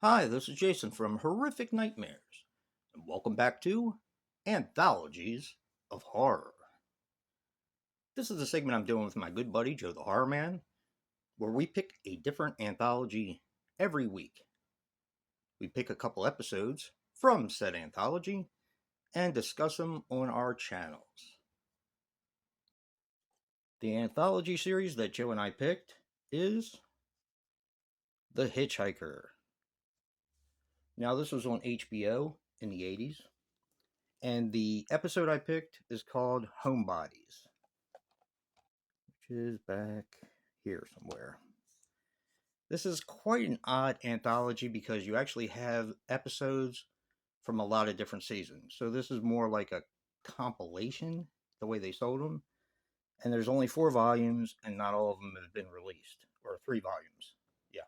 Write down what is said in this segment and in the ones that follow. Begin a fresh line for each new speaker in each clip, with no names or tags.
Hi, this is Jason from Horrific Nightmares, and welcome back to Anthologies of Horror. This is a segment I'm doing with my good buddy Joe the Horror Man, where we pick a different anthology every week. We pick a couple episodes from said anthology and discuss them on our channels. The anthology series that Joe and I picked is The Hitchhiker. Now, this was on HBO in the 80s. And the episode I picked is called Homebodies, which is back here somewhere. This is quite an odd anthology because you actually have episodes from a lot of different seasons. So this is more like a compilation, the way they sold them. And there's only 4 volumes, and not all of them have been released. Or 3 volumes. Yeah.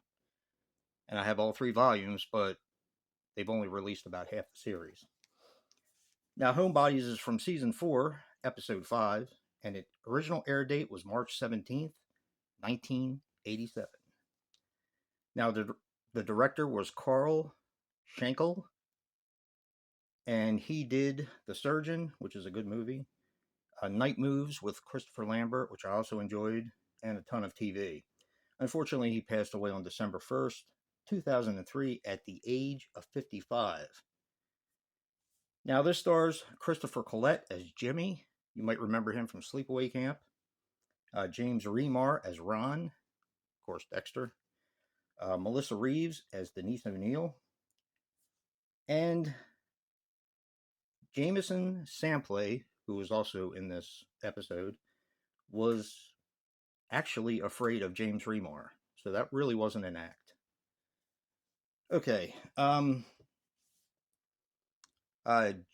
And I have all 3 volumes, but they've only released about half the series. Now, Homebodies is from Season 4, Episode 5, and its original air date was March 17th, 1987. Now, the director was Carl Schenkel, and he did The Surgeon, which is a good movie, Night Moves with Christopher Lambert, which I also enjoyed, and a ton of TV. Unfortunately, he passed away on December 1st, 2003, at the age of 55. Now, this stars Christopher Collette as Jimmy. You might remember him from Sleepaway Camp. James Remar as Ron. Of course, Dexter. Melissa Reeves as Denise O'Neil. And Jameson Sampley, who was also in this episode, was actually afraid of James Remar. So that really wasn't an act. Okay.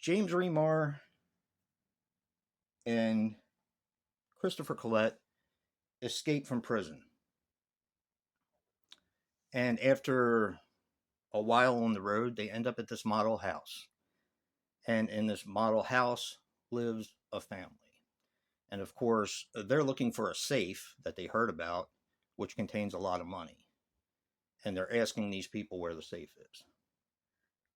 James Remar and Christopher Collette escape from prison. And after a while on the road, they end up at this model house. And in this model house lives a family. And of course, they're looking for a safe that they heard about, which contains a lot of money. And they're asking these people where the safe is.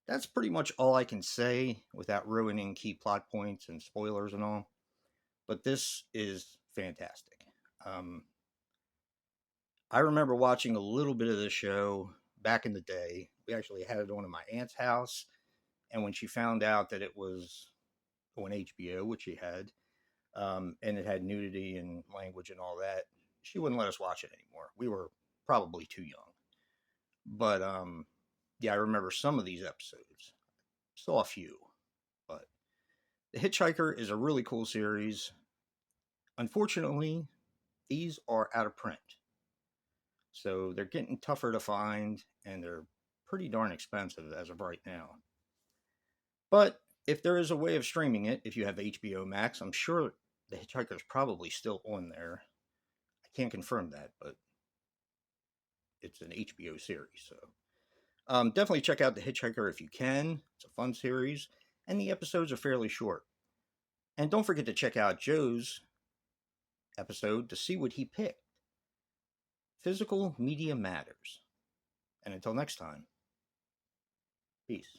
That's pretty much all I can say without ruining key plot points and spoilers and all. But this is fantastic. I remember watching a little bit of this show back in the day. We actually had it on in my aunt's house. And when she found out that it was on HBO, which she had, and it had nudity and language and all that, she wouldn't let us watch it anymore. We were probably too young. But yeah, I remember some of these episodes. Saw a few. But The Hitchhiker is a really cool series. Unfortunately, these are out of print. So they're getting tougher to find, and they're pretty darn expensive as of right now. But if there is a way of streaming it, if you have HBO Max, I'm sure The Hitchhiker is probably still on there. I can't confirm that, but it's an HBO series. So definitely check out The Hitchhiker if you can. It's a fun series, and the episodes are fairly short. And don't forget to check out Joe's episode to see what he picked. Physical Media Matters. And until next time, peace.